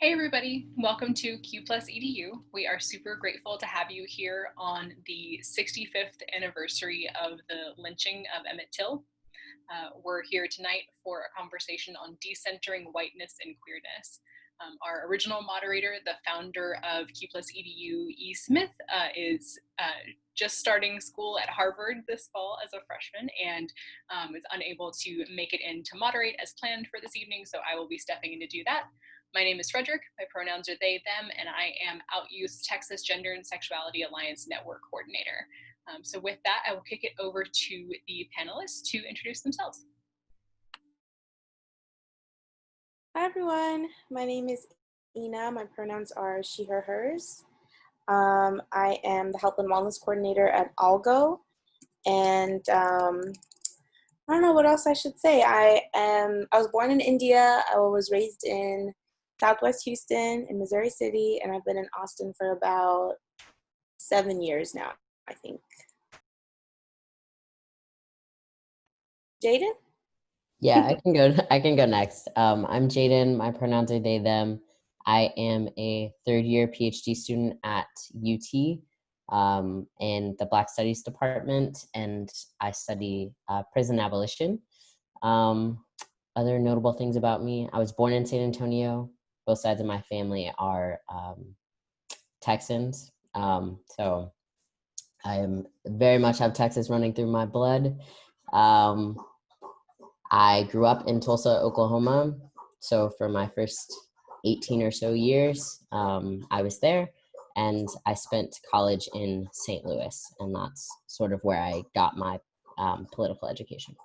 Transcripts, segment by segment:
Hey everybody, welcome to Q Plus EDU. We are super grateful to have you here on the 65th anniversary of the lynching of Emmett Till. We're here tonight for a conversation on decentering whiteness and queerness. Our original moderator, the founder of Q Plus EDU, E. Smith, is just starting school at Harvard this fall as a freshman and is unable to make it in to moderate as planned for this evening, so I will be stepping in to do that. My name is Frederick, my pronouns are they, them, and I am Out Youth Texas Gender and Sexuality Alliance Network Coordinator. So with that, I will kick it over to the panelists to introduce themselves. Hi everyone, my name is Ina. My pronouns are she, her, hers. I am the Health and Wellness Coordinator at Algo, and I don't know what else I should say. I was born in India. I was raised in Southwest Houston in Missouri City, and I've been in Austin for about 7 years now, I think. Jaden? Yeah, I can go next. I'm Jaden. My pronouns are they, them. I am a third-year PhD student at UT in the Black Studies department, and I study prison abolition. Other notable things about me: I was born in San Antonio. Both sides of my family are Texans, so I am very much have Texas running through my blood. I grew up in Tulsa, Oklahoma. So for my first 18 or so years, I was there, and I spent college in St. Louis, and that's sort of where I got my political education.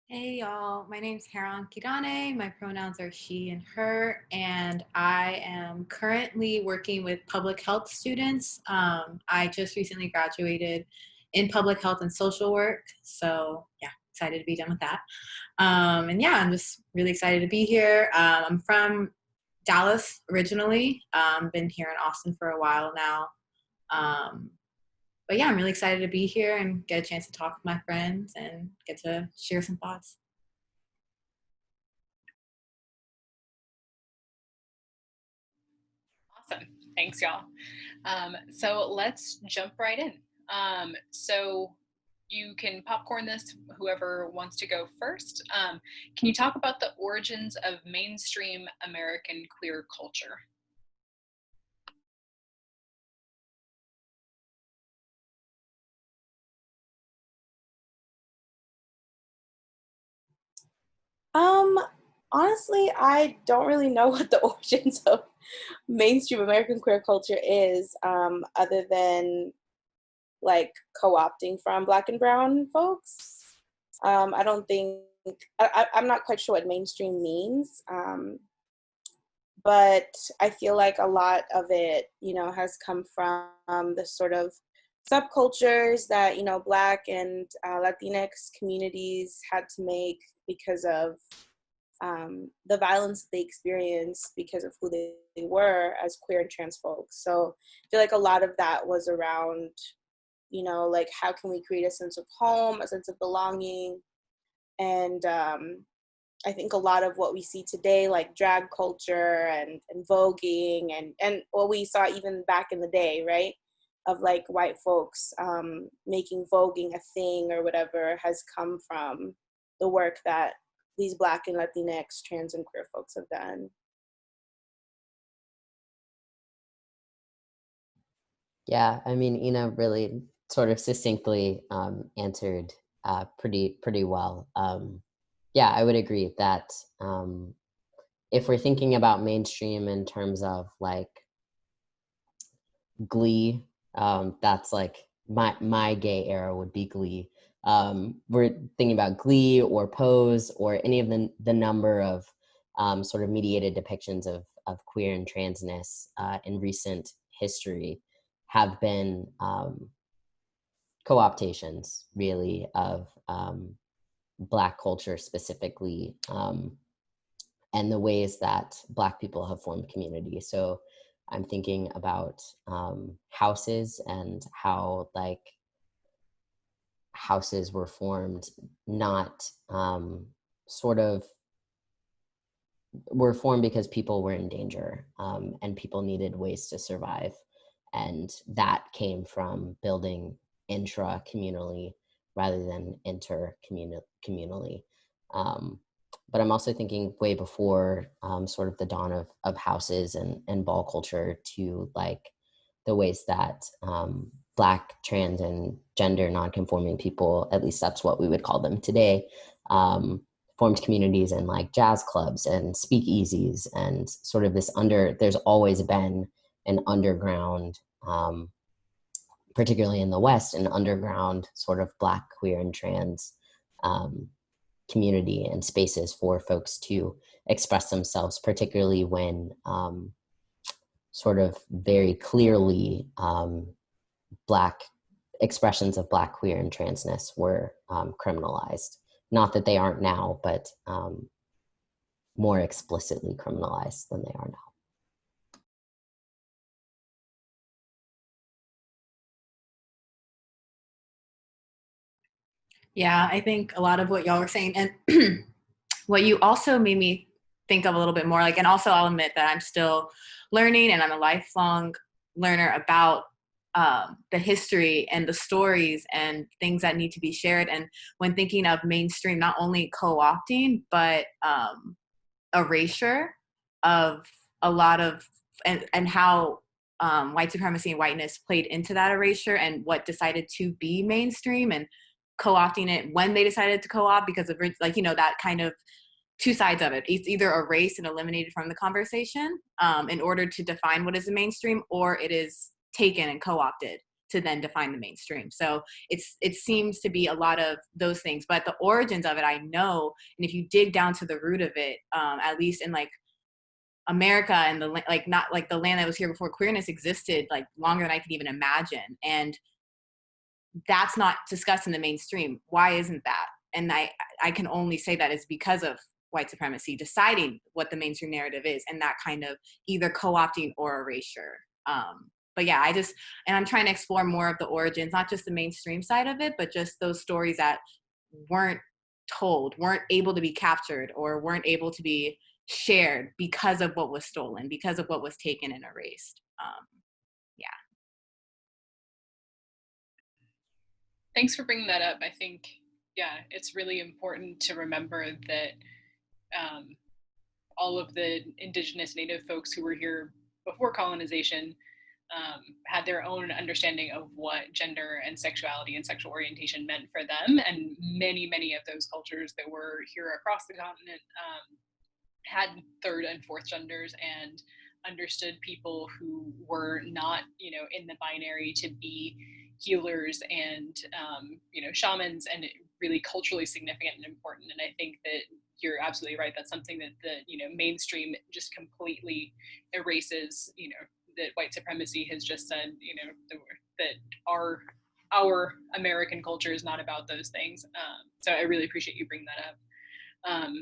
Hey y'all, my name's Heron Kidane. My pronouns are she and her, and I am currently working with public health students. I just recently graduated in public health and social work, so yeah, excited to be done with that. And yeah, I'm just really excited to be here. I'm from Dallas originally, been here in Austin for a while now. But yeah, I'm really excited to be here and get a chance to talk with my friends and get to share some thoughts. Awesome, thanks y'all. So let's jump right in. So you can popcorn this, whoever wants to go first. Can you talk about the origins of mainstream American queer culture? Honestly, I don't really know what the origins of mainstream American queer culture is, other than like co-opting from Black and brown folks. I don't think, I'm not quite sure what mainstream means, but I feel like a lot of it, has come from the sort of subcultures that, Black and Latinx communities had to make because of the violence they experienced because of who they were as queer and trans folks. So I feel like a lot of that was around, like how can we create a sense of home, a sense of belonging. And I think a lot of what we see today, like drag culture and voguing and what we saw even back in the day, right? Of like white folks making voguing a thing or whatever has come from the work that these Black and Latinx, trans and queer folks have done. Yeah, I mean, Ina really sort of succinctly answered pretty well. Yeah, I would agree that if we're thinking about mainstream in terms of like Glee, that's like my gay era would be Glee. We're thinking about Glee or Pose or any of the number of sort of mediated depictions of queer and transness in recent history have been co-optations, really, of Black culture specifically, and the ways that Black people have formed community. So I'm thinking about houses and how like houses were formed not sort of were formed because people were in danger, and people needed ways to survive. And that came from building intra-communally rather than inter-communally. But I'm also thinking way before sort of the dawn of houses and ball culture to like the ways that Black, trans, and gender nonconforming people, at least that's what we would call them today, formed communities in like jazz clubs and speakeasies, and sort of there's always been an underground, particularly in the West, an underground sort of Black, queer, and trans community and spaces for folks to express themselves, particularly when sort of very clearly Black expressions of Black, queer, and transness were criminalized. Not that they aren't now, but more explicitly criminalized than they are now. Yeah, I think a lot of what y'all were saying, and what you also made me think of a little bit more, like, and also I'll admit that I'm still learning and I'm a lifelong learner about the history and the stories and things that need to be shared. And when thinking of mainstream, not only co-opting, but erasure of a lot of, and how white supremacy and whiteness played into that erasure and what decided to be mainstream, and co-opting it when they decided to co-opt because of, like, you know, that kind of two sides of it. It's either erased and eliminated from the conversation in order to define what is the mainstream, or it is taken and co-opted to then define the mainstream. So it seems to be a lot of those things, but the origins of it, I know, and if you dig down to the root of it, at least in like America and the, like, not like the land that was here before queerness existed, like longer than I could even imagine. And that's not discussed in the mainstream. Why isn't that? And I can only say that is because of white supremacy deciding what the mainstream narrative is, and that kind of either co-opting or erasure. But yeah, and I'm trying to explore more of the origins, not just the mainstream side of it, but just those stories that weren't told, weren't able to be captured, or weren't able to be shared because of what was stolen, because of what was taken and erased. Yeah. Thanks for bringing that up. I think, yeah, it's really important to remember that all of the Indigenous Native folks who were here before colonization had their own understanding of what gender and sexuality and sexual orientation meant for them. And many of those cultures that were here across the continent had third and fourth genders and understood people who were not, you know, in the binary to be healers and, you know, shamans, and really culturally significant and important. And I think that you're absolutely right. That's something that the, you know, mainstream just completely erases, you know, that white supremacy has just said, you know, that our American culture is not about those things. So I really appreciate you bringing that up.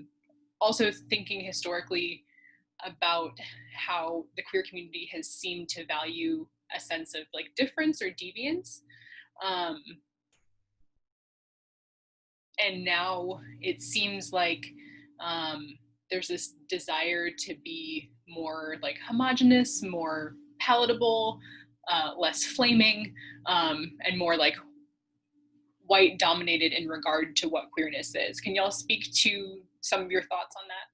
Also thinking historically about how the queer community has seemed to value a sense of like difference or deviance. And now it seems like there's this desire to be more like homogenous, more palatable, less flaming, and more like white dominated in regard to what queerness is. Can y'all speak to some of your thoughts on that?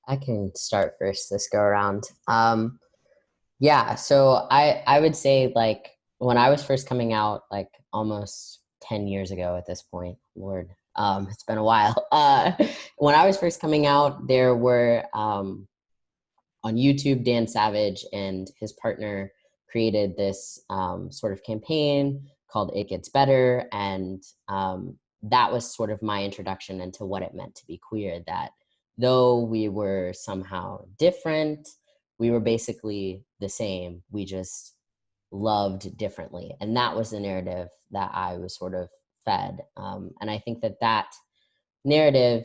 I can start first this go around. Yeah, so I would say, like, when I was first coming out, like almost 10 years ago at this point, Lord, it's been a while. When I was first coming out, there were on YouTube, Dan Savage and his partner created this sort of campaign called It Gets Better. And that was sort of my introduction into what it meant to be queer, that though we were somehow different, we were basically the same. We just loved differently. And that was the narrative that I was sort of fed. And I think that that narrative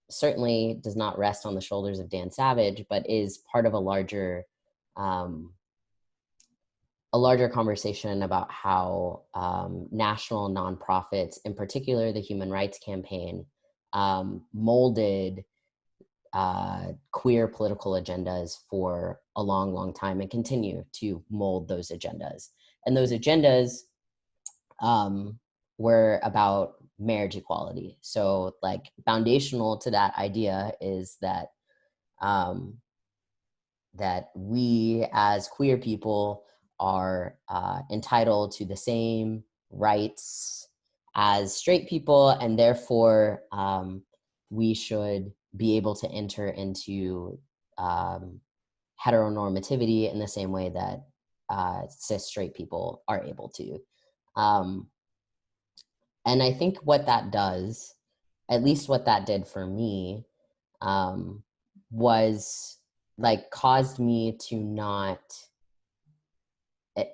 certainly does not rest on the shoulders of Dan Savage, but is part of a larger conversation about how national nonprofits, in particular the Human Rights Campaign, molded queer political agendas for a long, long time and continue to mold those agendas. And those agendas were about marriage equality. So like foundational to that idea is that that we as queer people are entitled to the same rights as straight people, and therefore we should be able to enter into heteronormativity in the same way that cis straight people are able to. And I think what that does, at least what that did for me, was like caused me to not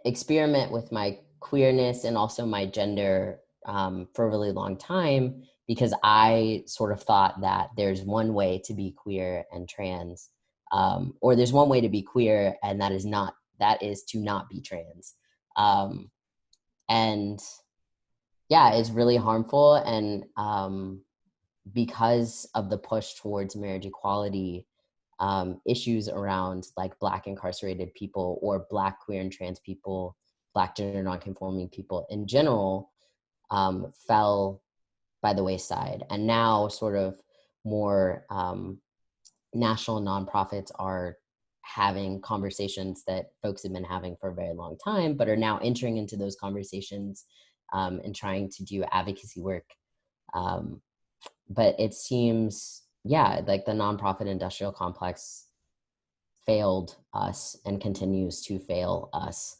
experiment with my queerness and also my gender for a really long time, because I sort of thought that there's one way to be queer and trans, or there's one way to be queer and that is to not be trans. And yeah, it's really harmful. And because of the push towards marriage equality, issues around like Black incarcerated people or Black queer and trans people, Black gender nonconforming people in general, fell by the wayside. And now sort of more national nonprofits are having conversations that folks have been having for a very long time, but are now entering into those conversations and trying to do advocacy work. But it seems, yeah, like the nonprofit industrial complex failed us and continues to fail us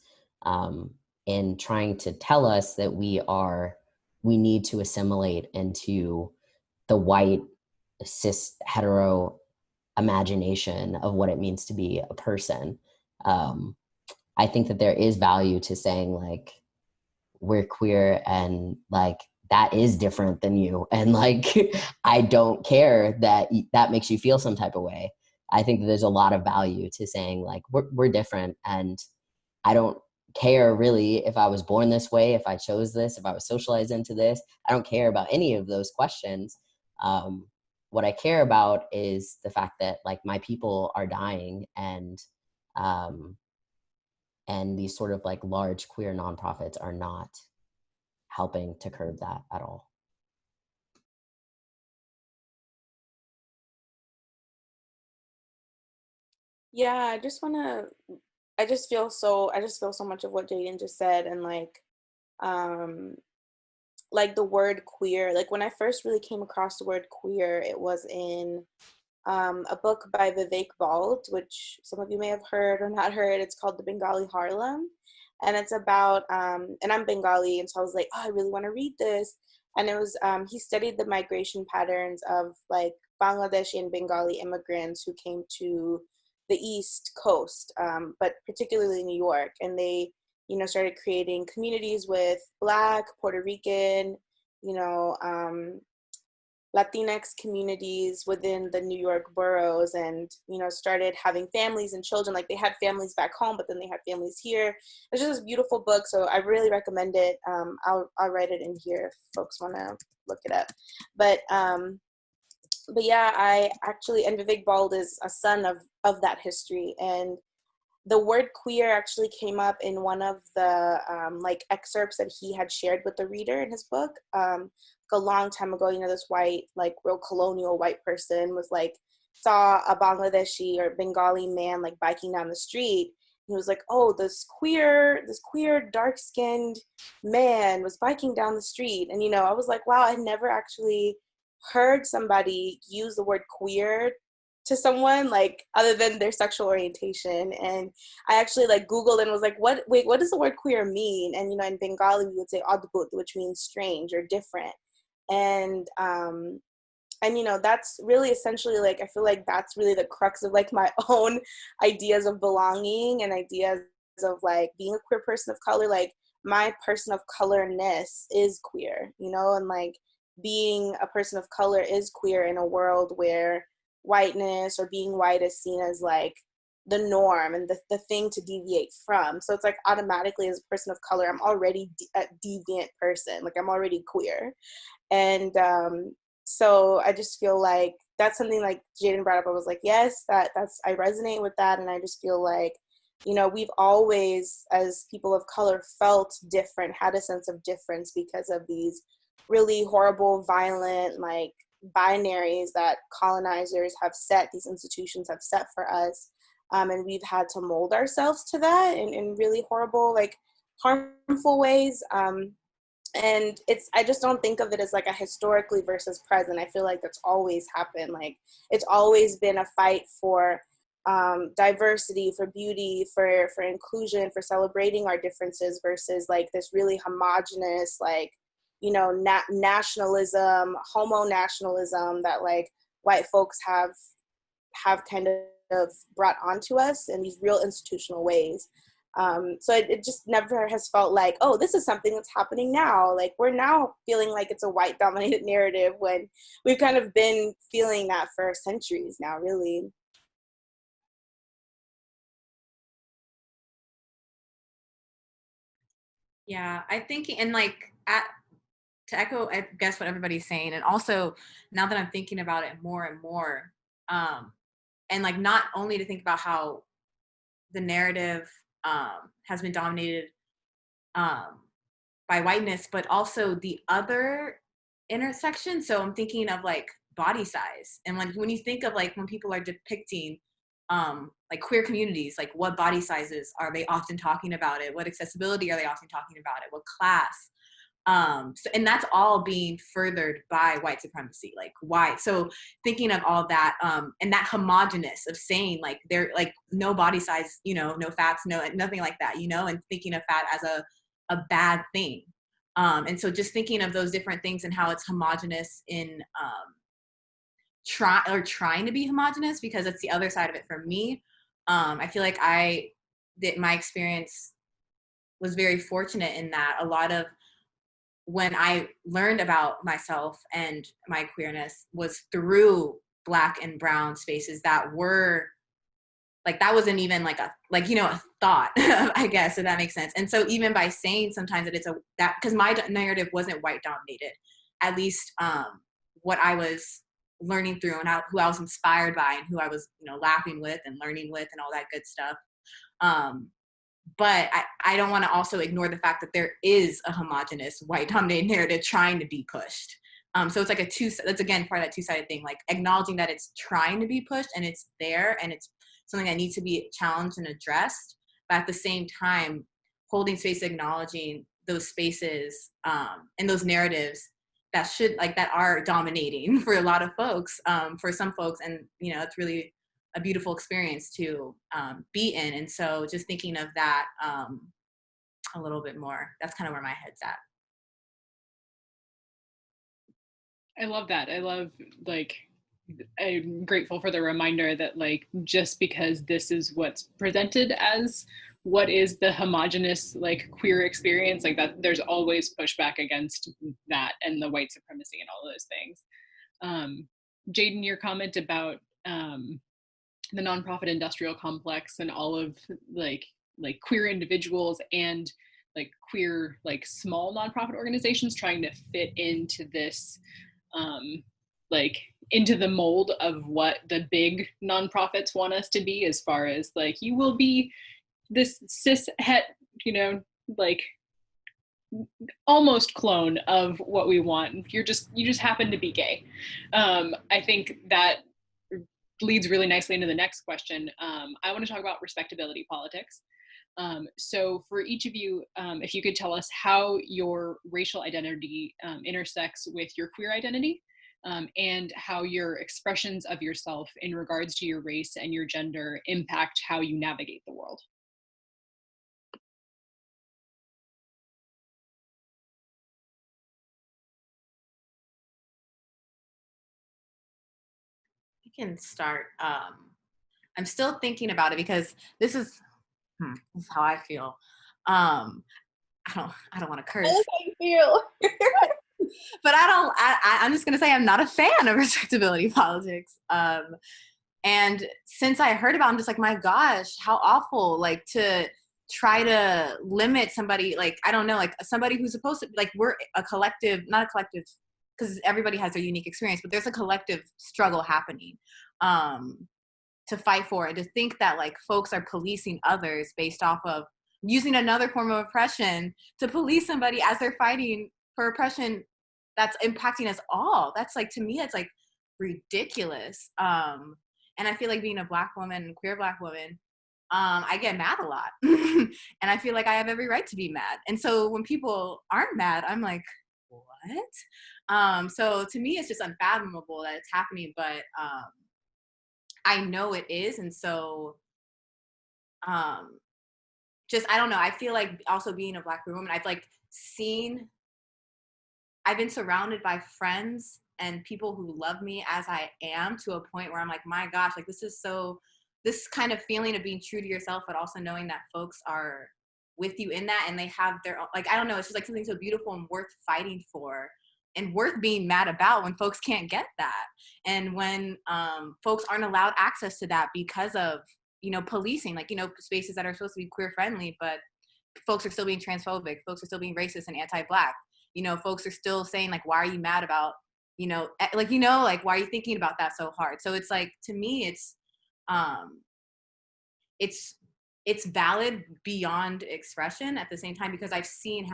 in trying to tell us that we need to assimilate into the white cis hetero imagination of what it means to be a person. I think that there is value to saying like, we're queer and like that is different than you, and like I don't care that that makes you feel some type of way. I think that there's a lot of value to saying like we're different, and I don't care really if I was born this way, if I chose this, if I was socialized into this. I don't care about any of those questions. What I care about is the fact that like my people are dying, and these sort of like large queer nonprofits are not helping to curb that at all. Yeah, I just feel so much of what Jaden just said, and like the word queer, like when I first really came across the word queer, it was in a book by Vivek Bald, which some of you may have heard or not heard. It's called The Bengali Harlem. And it's about, and I'm Bengali, and so I was like, oh, I really want to read this. And it was, he studied the migration patterns of like Bangladeshi and Bengali immigrants who came to the East Coast, but particularly New York. And they, started creating communities with Black, Puerto Rican, Latinx communities within the New York boroughs, and started having families and children. Like they had families back home, but then they had families here. It's just this beautiful book, so I really recommend it. I'll write it in here if folks want to look it up. But yeah, and Vivek Bald is a son of that history, and the word queer actually came up in one of the excerpts that he had shared with the reader in his book. A long time ago, this white, like real colonial white person was like, saw a Bangladeshi or Bengali man like biking down the street. He was like, oh, this queer dark-skinned man was biking down the street. And, I was like, wow, I never actually heard somebody use the word queer to someone like other than their sexual orientation. And I actually like Googled and was like, what does the word queer mean? And in Bengali we would say adbut, which means strange or different. And that's really essentially like, I feel like that's really the crux of like my own ideas of belonging and ideas of like being a queer person of color. Like my person of colorness is queer, and like being a person of color is queer in a world where whiteness or being white is seen as like the norm and the thing to deviate from. So it's like automatically as a person of color, I'm already a deviant person. Like I'm already queer. And So I just feel like that's something like Jaden brought up. I was like, yes, I resonate with that. And I just feel like, you know, we've always, as people of color, felt different, had a sense of difference because of these really horrible, violent, like, binaries that colonizers have set, these institutions have set for us. And we've had to mold ourselves to that in really horrible, like, harmful ways. And I just don't think of it as like a historically versus present. I feel like that's always happened. Like, it's always been a fight for diversity, for beauty, for inclusion, for celebrating our differences versus like this really homogenous, like, you know, nationalism, homo nationalism that like white folks have kind of brought onto us in these real institutional ways. So it just never has felt like, oh, this is something that's happening now. Like, we're now feeling like it's a white dominated narrative when we've kind of been feeling that for centuries now, really. Yeah, I think, and like to echo, I guess, what everybody's saying, and also now that I'm thinking about it more and more, and like not only to think about how the narrative has been dominated um, by whiteness, but also the other intersection. So I'm thinking of like body size, and when you think of like when people are depicting like queer communities, like what body sizes are they often talking about it? What accessibility are they often talking about it? What class? So, and that's all being furthered by white supremacy, like white. So thinking of all that, and that homogenous of saying like they're like no body size, you know, no fats, no, nothing like that, you know, and thinking of fat as a bad thing. And so just thinking of those different things and how it's homogenous in trying to be homogenous, because that's the other side of it for me. I feel like my experience was very fortunate in that a lot of when I learned about myself and my queerness was through Black and brown spaces that were like, that wasn't even like a thought, I guess, if that makes sense. And so even by saying sometimes that because my narrative wasn't white dominated, at least what I was learning through and who I was inspired by and who I was, you know, laughing with and learning with and all that good stuff. But I don't want to also ignore the fact that there is a homogenous white dominated narrative trying to be pushed. So it's like that's again part of that two-sided thing, like acknowledging that it's trying to be pushed and it's there and it's something that needs to be challenged and addressed. But at the same time, holding space, acknowledging those spaces and those narratives that are dominating for a lot of folks, for some folks. And, you know, it's really a beautiful experience to be in. And so just thinking of that a little bit more, that's kind of where my head's at. I love that. I love, like, I'm grateful for the reminder that, like, just because this is what's presented as what is the homogenous, like, queer experience, like that, there's always pushback against that and the white supremacy and all those things. Jaden, your comment about the nonprofit industrial complex and all of like queer individuals and like queer, like small nonprofit organizations trying to fit into this like into the mold of what the big nonprofits want us to be, as far as like, you will be this cis het, you know, like almost clone of what we want. You just happen to be gay. I think that leads really nicely into the next question. I want to talk about respectability politics. So for each of you, if you could tell us how your racial identity intersects with your queer identity, and how your expressions of yourself in regards to your race and your gender impact how you navigate the world. I can start. I'm still thinking about it because this is how I feel. I don't want to curse. That's how you feel. But I'm just gonna say I'm not a fan of respectability politics. And since I heard about it, I'm just like, my gosh, how awful, like to try to limit somebody, like, I don't know, like somebody who's supposed to, like, we're a collective, not a collective, because everybody has their unique experience, but there's a collective struggle happening to fight for, and to think that like folks are policing others based off of using another form of oppression to police somebody as they're fighting for oppression that's impacting us all. That's like, to me, it's like ridiculous. And I feel like being a Black woman, queer Black woman, I get mad a lot. And I feel like I have every right to be mad. And so when people aren't mad, I'm like, what? So to me, it's just unfathomable that it's happening, but I know it is. And so just, I don't know. I feel like also being a Black queer woman, I've been surrounded by friends and people who love me as I am, to a point where I'm like, my gosh, like this kind of feeling of being true to yourself, but also knowing that folks are with you in that, and they have their own, like, I don't know, it's just like something so beautiful and worth fighting for, and worth being mad about when folks can't get that. And when folks aren't allowed access to that because of, policing, like, spaces that are supposed to be queer friendly, but folks are still being transphobic, folks are still being racist and anti-Black. Folks are still saying, like, why are you mad about, like, why are you thinking about that so hard? So it's like, to me, it's valid beyond expression at the same time, because I've seen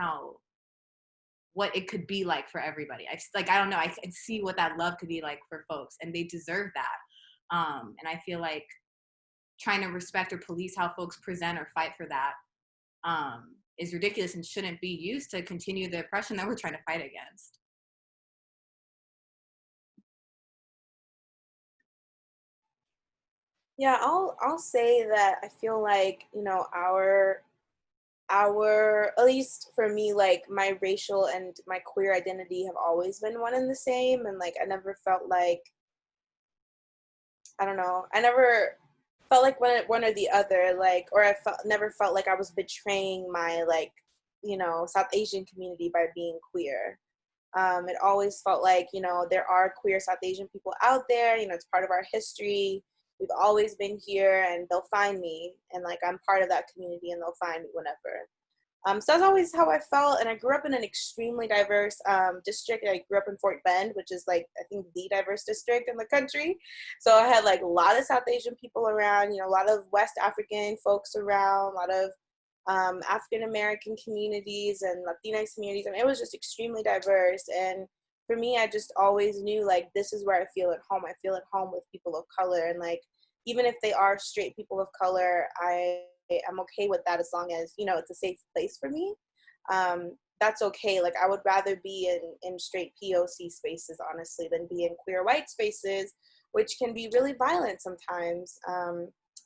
what it could be like for everybody. I don't know, I can see what that love could be like for folks, and they deserve that. And I feel like trying to respect or police how folks present or fight for that is ridiculous and shouldn't be used to continue the oppression that we're trying to fight against. Yeah, I'll say that I feel like, our at least for me, like my racial and my queer identity have always been one and the same, and like I never felt like, I don't know, I never felt like one or the other, like, or never felt like I was betraying my, like, South Asian community by being queer. It always felt like, there are queer South Asian people out there, it's part of our history. We've always been here, and they'll find me, and like I'm part of that community, and they'll find me whenever. So that's always how I felt, and I grew up in an extremely diverse district. I grew up in Fort Bend, which is like, I think, the diverse district in the country. So I had like a lot of South Asian people around, a lot of West African folks around, a lot of African American communities and Latinx communities. I mean, it was just extremely diverse. And for me, I just always knew, like, this is where I feel at home. I feel at home with people of color. And like, even if they are straight people of color, I'm okay with that, as long as, it's a safe place for me. That's okay. Like, I would rather be in straight POC spaces, honestly, than be in queer white spaces, which can be really violent sometimes.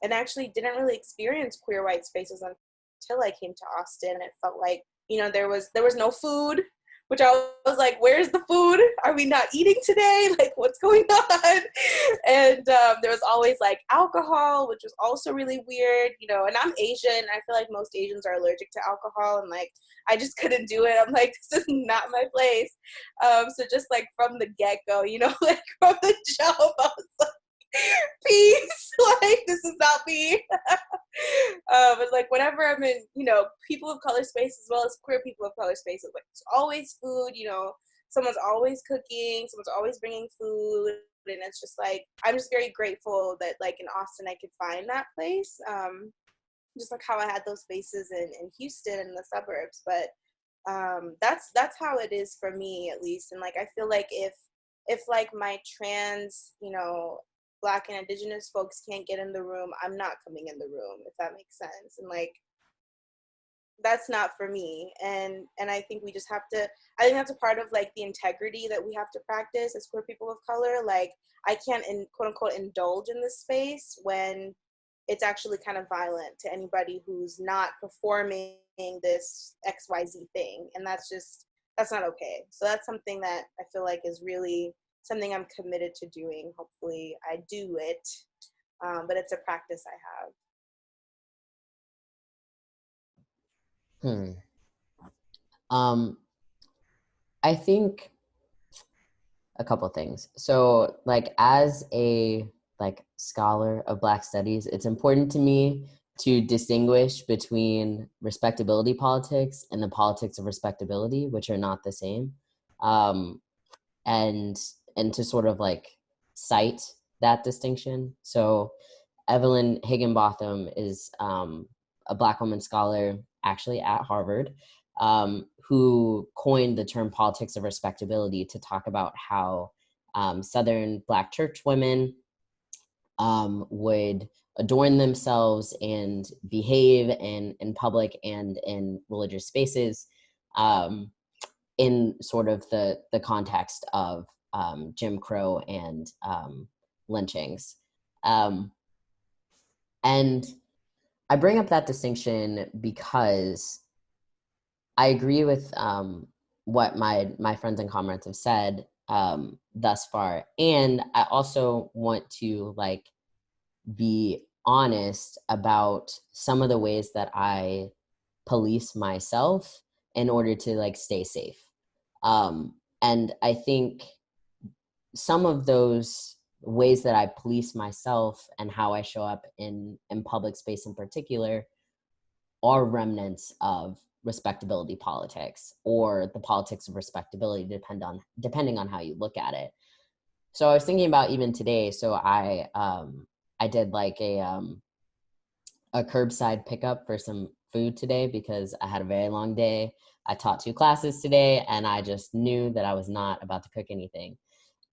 And I actually didn't really experience queer white spaces until I came to Austin. And it felt like, there was no food, which I was like, where's the food? Are we not eating today? Like, what's going on? And there was always like alcohol, which was also really weird, and I'm Asian. I feel like most Asians are allergic to alcohol, and like, I just couldn't do it. I'm like, this is not my place. So just like from the get-go, like from the jump, I was like, peace, like, this is not me. But like, whenever I'm in, people of color space, as well as queer people of color spaces, like, it's always food, someone's always cooking, someone's always bringing food. And it's just like, I'm just very grateful that like in Austin I could find that place, just like how I had those spaces in Houston and the suburbs. But that's how it is for me, at least. And like, I feel like if like my trans, Black and Indigenous folks can't get in the room, I'm not coming in the room, if that makes sense. And like, that's not for me. And I think we just have to, I think that's a part of like the integrity that we have to practice as queer people of color. Like, I can't, quote unquote, indulge in this space when it's actually kind of violent to anybody who's not performing this XYZ thing. And that's not okay. So that's something that I feel like is really something I'm committed to doing. Hopefully I do it, but it's a practice I have. I think a couple things. So like, as a scholar of Black studies, it's important to me to distinguish between respectability politics and the politics of respectability, which are not the same. and to sort of like cite that distinction. So Evelyn Higginbotham is a Black woman scholar, actually at Harvard, who coined the term politics of respectability to talk about how Southern Black church women would adorn themselves and behave in public and in religious spaces in sort of the context of Jim Crow and lynchings. And I bring up that distinction because I agree with what my friends and comrades have said thus far, and I also want to like be honest about some of the ways that I police myself in order to like stay safe. And I think some of those ways that I police myself and how I show up in public space in particular are remnants of respectability politics, or the politics of respectability, depending on how you look at it. So I was thinking about even today. So I did like a curbside pickup for some food today because I had a very long day. I taught 2 classes today, and I just knew that I was not about to cook anything.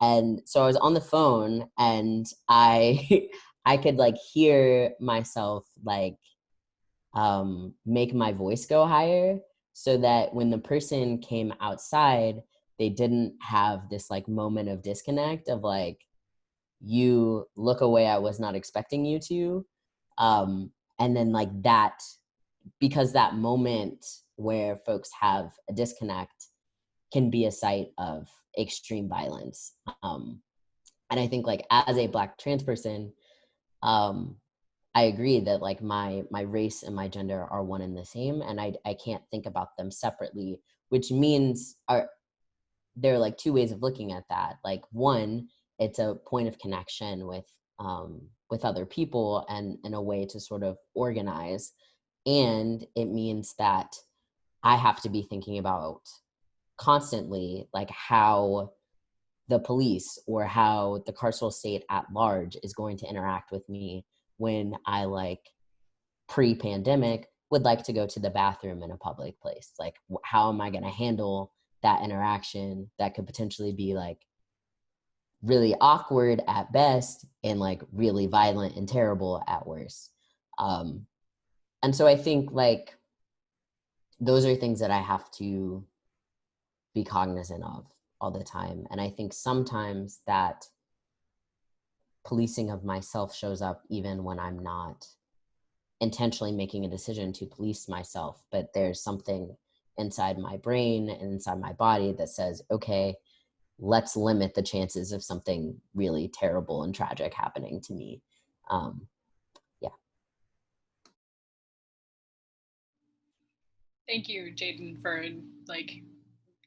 And so I was on the phone, and I I could like hear myself like make my voice go higher, so that when the person came outside, they didn't have this like moment of disconnect of like, you look away, I was not expecting you to. And then like that, because that moment where folks have a disconnect can be a site of extreme violence. And I think like as a Black trans person, I agree that like my race and my gender are one and the same, and I can't think about them separately, which means there are like 2 ways of looking at that. Like one, it's a point of connection with other people and a way to sort of organize, and it means that I have to be thinking about constantly like how the police or how the carceral state at large is going to interact with me when I like pre-pandemic would like to go to the bathroom in a public place. Like how am I going to handle that interaction that could potentially be like really awkward at best and like really violent and terrible at worst. And so I think like those are things that I have to be cognizant of all the time. And I think sometimes that policing of myself shows up even when I'm not intentionally making a decision to police myself, but there's something inside my brain and inside my body that says, okay, let's limit the chances of something really terrible and tragic happening to me. Yeah. Thank you, Jaden, for like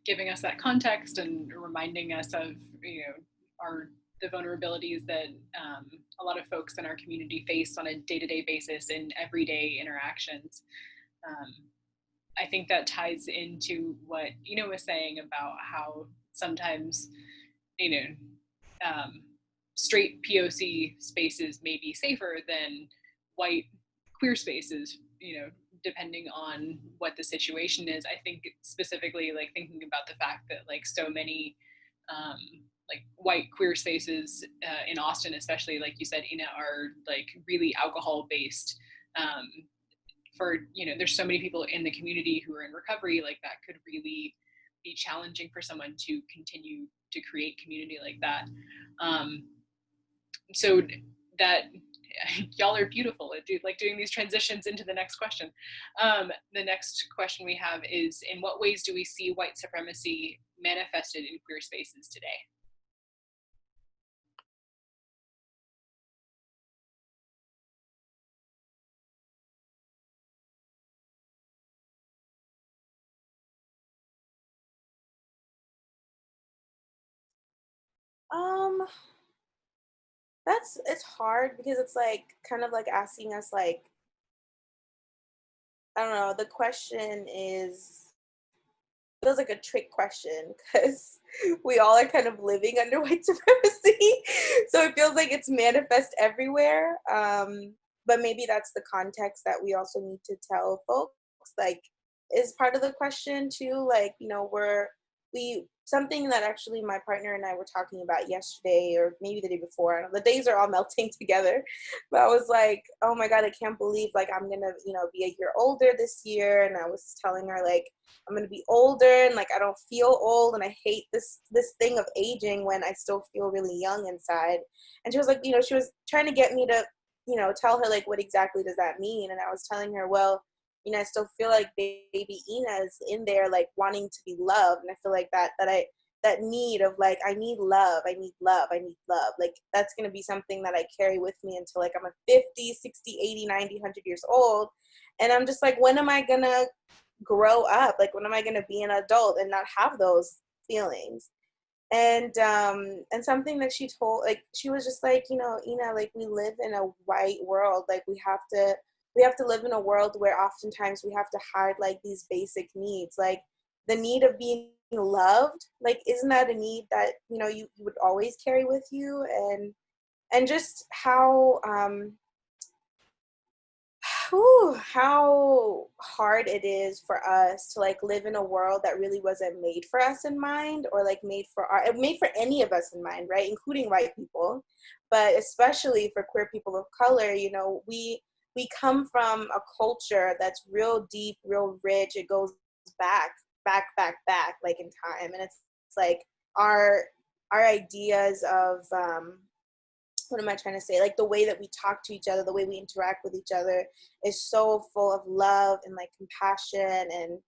giving us that context and reminding us of the vulnerabilities that a lot of folks in our community face on a day-to-day basis in everyday interactions. I think that ties into what Ina was saying about how sometimes you know um, straight POC spaces may be safer than white queer spaces, depending on what the situation is. I think specifically like thinking about the fact that like so many like white queer spaces in Austin, especially like you said, Ina, are like really alcohol based. There's so many people in the community who are in recovery, like that could really be challenging for someone to continue to create community like that. So that y'all are beautiful at like doing these transitions into the next question. The next question we have is, in what ways do we see white supremacy manifested in queer spaces today? It's hard because it's like kind of like asking us like, I don't know, the question is feels like a trick question because we all are kind of living under white supremacy. So it feels like it's manifest everywhere. But maybe that's the context that we also need to tell folks, like, is part of the question too. Like, you know, something that actually my partner and I were talking about yesterday, or maybe the day before. I don't know, the days are all melting together. But I was like, oh my God, I can't believe like I'm gonna, you know, be a year older this year. And I was telling her like I'm gonna be older and like I don't feel old and I hate this thing of aging when I still feel really young inside. And she was like, you know, she was trying to get me to, you know, tell her like what exactly does that mean. And I was telling her, well, you know, I still feel like baby Ina is in there, like wanting to be loved. And I feel like that need of like, I need love, I need love, I need love. Like that's going to be something that I carry with me until like I'm a 50, 60, 80, 90, 100 years old. And I'm just like, when am I going to grow up? Like, when am I going to be an adult and not have those feelings? And something that she told, like, she was just like, you know, Ina, like we live in a white world. Like we have to live in a world where oftentimes we have to hide like these basic needs, like the need of being loved. Like, isn't that a need that, you know, you would always carry with you? And just how how hard it is for us to like live in a world that really wasn't made for us in mind, or like made for any of us in mind, right? Including white people, but especially for queer people of color. You know, we come from a culture that's real deep, real rich. It goes back, like in time, and it's like our ideas of what am I trying to say? Like the way that we talk to each other, the way we interact with each other is so full of love and like compassion. And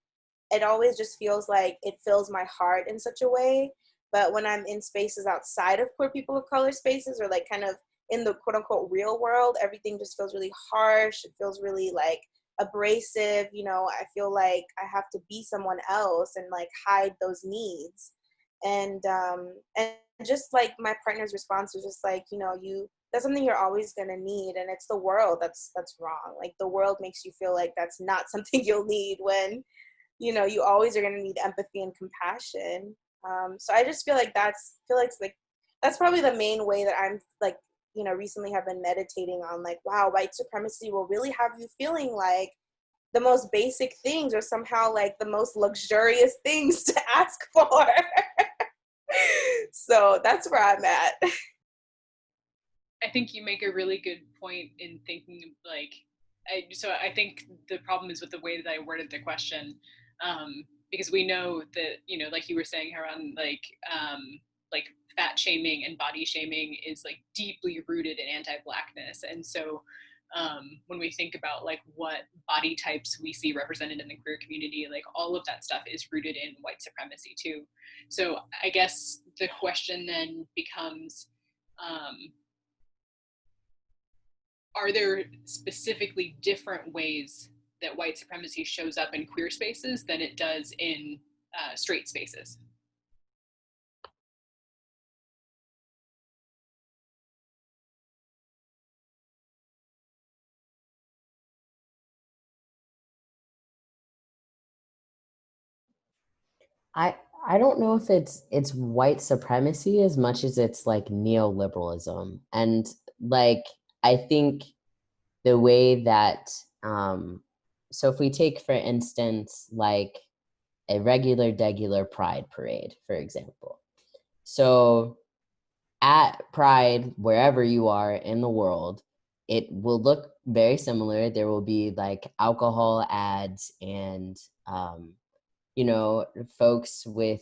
it always just feels like it fills my heart in such a way. But when I'm in spaces outside of queer people of color spaces, or like kind of in the quote unquote real world, everything just feels really harsh. It feels really like abrasive. You know, I feel like I have to be someone else and like hide those needs. And just like my partner's response was just like, you know, that's something you're always going to need, and it's the world that's wrong. Like the world makes you feel like that's not something you'll need, when, you know, you always are going to need empathy and compassion. So I just feel like that's probably the main way that I'm like, you know, recently have been meditating on like, wow, white supremacy will really have you feeling like the most basic things are somehow like the most luxurious things to ask for. So that's where I'm at. I think you make a really good point in thinking like, so I think the problem is with the way that I worded the question, because we know that, you know, like you were saying, Haran, like fat shaming and body shaming is like deeply rooted in anti-Blackness. And so when we think about like what body types we see represented in the queer community, like all of that stuff is rooted in white supremacy too. So I guess the question then becomes, are there specifically different ways that white supremacy shows up in queer spaces than it does in straight spaces? I I don't know if it's white supremacy as much as it's like neoliberalism. And like I think the way that so if we take for instance like a regular degular pride parade, for example. So at Pride, wherever you are in the world, it will look very similar. There will be like alcohol ads and you know, folks with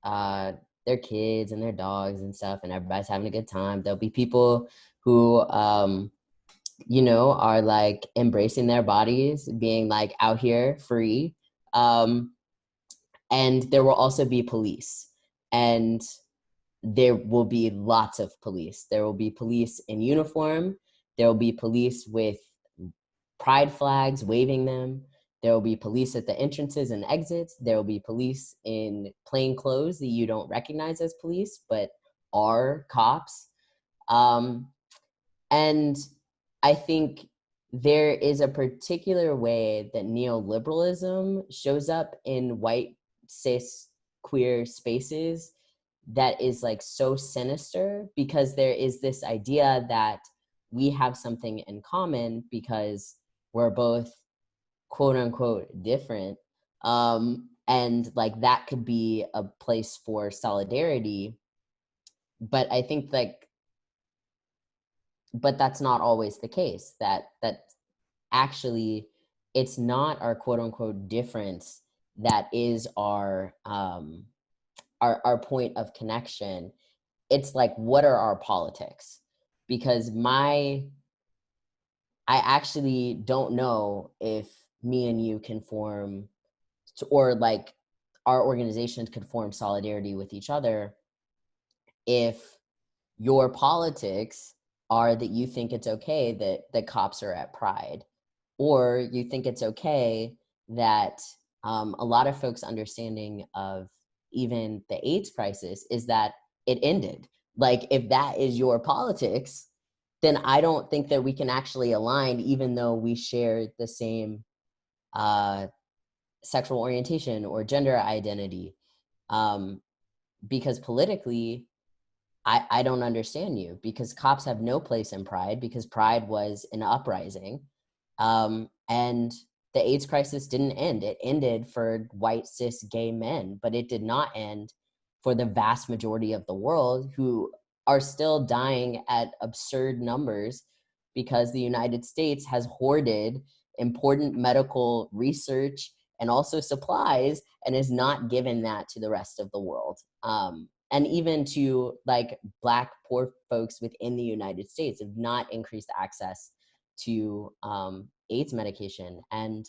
their kids and their dogs and stuff, and everybody's having a good time. There'll be people who, you know, are like embracing their bodies, being like out here free. And there will also be police. And there will be lots of police. There will be police in uniform. There will be police with pride flags, waving them. There will be police at the entrances and exits. There will be police in plain clothes that you don't recognize as police, but are cops. And I think there is a particular way that neoliberalism shows up in white cis queer spaces that is like so sinister, because there is this idea that we have something in common because we're both quote unquote different. And like that could be a place for solidarity. But I think like, but that's not always the case, that actually it's not our quote unquote difference that is our point of connection. It's like, what are our politics? Because I actually don't know if me and you can form, or like our organizations could form solidarity with each other if your politics are that you think it's okay that the cops are at Pride, or you think it's okay that a lot of folks' understanding of even the AIDS crisis is that it ended. Like, if that is your politics, then I don't think that we can actually align, even though we share the same sexual orientation or gender identity. Because politically, I don't understand you, because cops have no place in Pride, because Pride was an uprising. And the AIDS crisis didn't end. It ended for white, cis, gay men, but it did not end for the vast majority of the world, who are still dying at absurd numbers because the United States has hoarded important medical research and also supplies and is not given that to the rest of the world. And even to like Black poor folks within the United States have not increased access to AIDS medication. And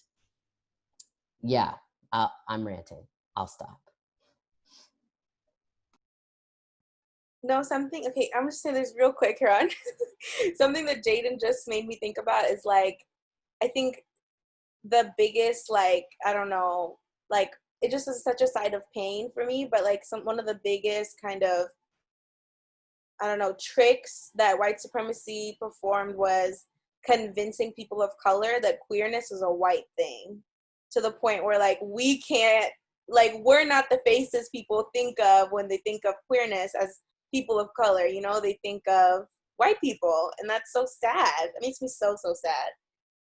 yeah, I'm ranting. I'll stop. No, something, okay, I'm just saying this real quick, Huron. Something that Jaden just made me think about is like, I think the biggest, like, I don't know, like, it just is such a side of pain for me, but like one of the biggest kind of, I don't know, tricks that white supremacy performed was convincing people of color that queerness is a white thing, to the point where like we can't, like, we're not the faces people think of when they think of queerness as people of color, you know, they think of white people, and that's so sad. It makes me so sad.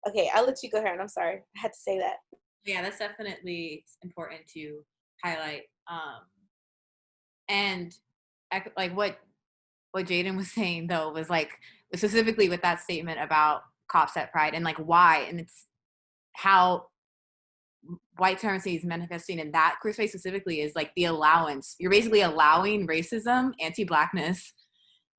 Okay, I'll let you go ahead. I'm sorry, I had to say that. Yeah, that's definitely important to highlight. And like what Jaden was saying though was like specifically with that statement about cops at Pride and like why, and it's how white supremacy is manifesting in that queer space specifically is like the allowance. You're basically allowing racism, anti-Blackness,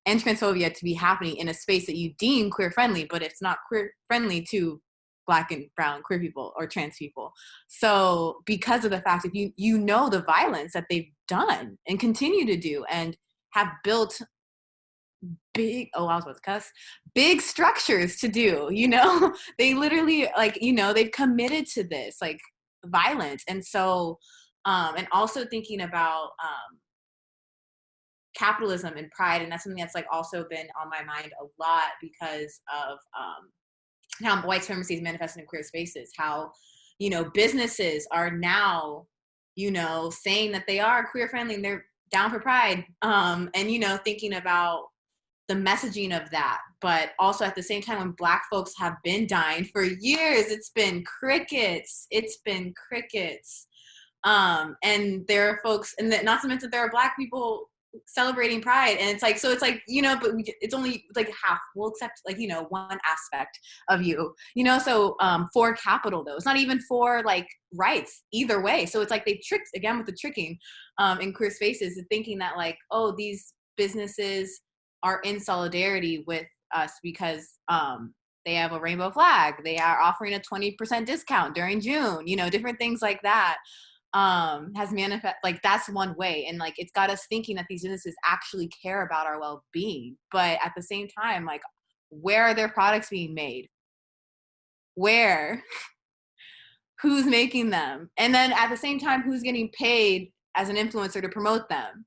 and transphobia to be happening in a space that you deem queer friendly, but it's not queer friendly to Black and brown queer people or trans people. So because of the fact that you know the violence that they've done and continue to do and have built big, oh, I was about to cuss, big structures to do, you know, they literally like, you know, they've committed to this like violence. And so, and also thinking about capitalism and pride. And that's something that's like also been on my mind a lot because of how white supremacy is manifesting in queer spaces, how, you know, businesses are now, you know, saying that they are queer friendly and they're down for pride. And, you know, thinking about the messaging of that, but also at the same time when Black folks have been dying for years, it's been crickets. And there are folks, and not to mention there are Black people celebrating pride, and it's like, so it's like, you know, but it's only like half, we'll accept like, you know, one aspect of you, you know, so for capital though, it's not even for like rights either way. So it's like they tricked again with the tricking in queer spaces, thinking that like, oh, these businesses are in solidarity with us because they have a rainbow flag, they are offering a 20% discount during June, you know, different things like that. Has manifest, like that's one way, and like it's got us thinking that these businesses actually care about our well-being, but at the same time, like, where are their products being made, where, who's making them, and then at the same time, who's getting paid as an influencer to promote them?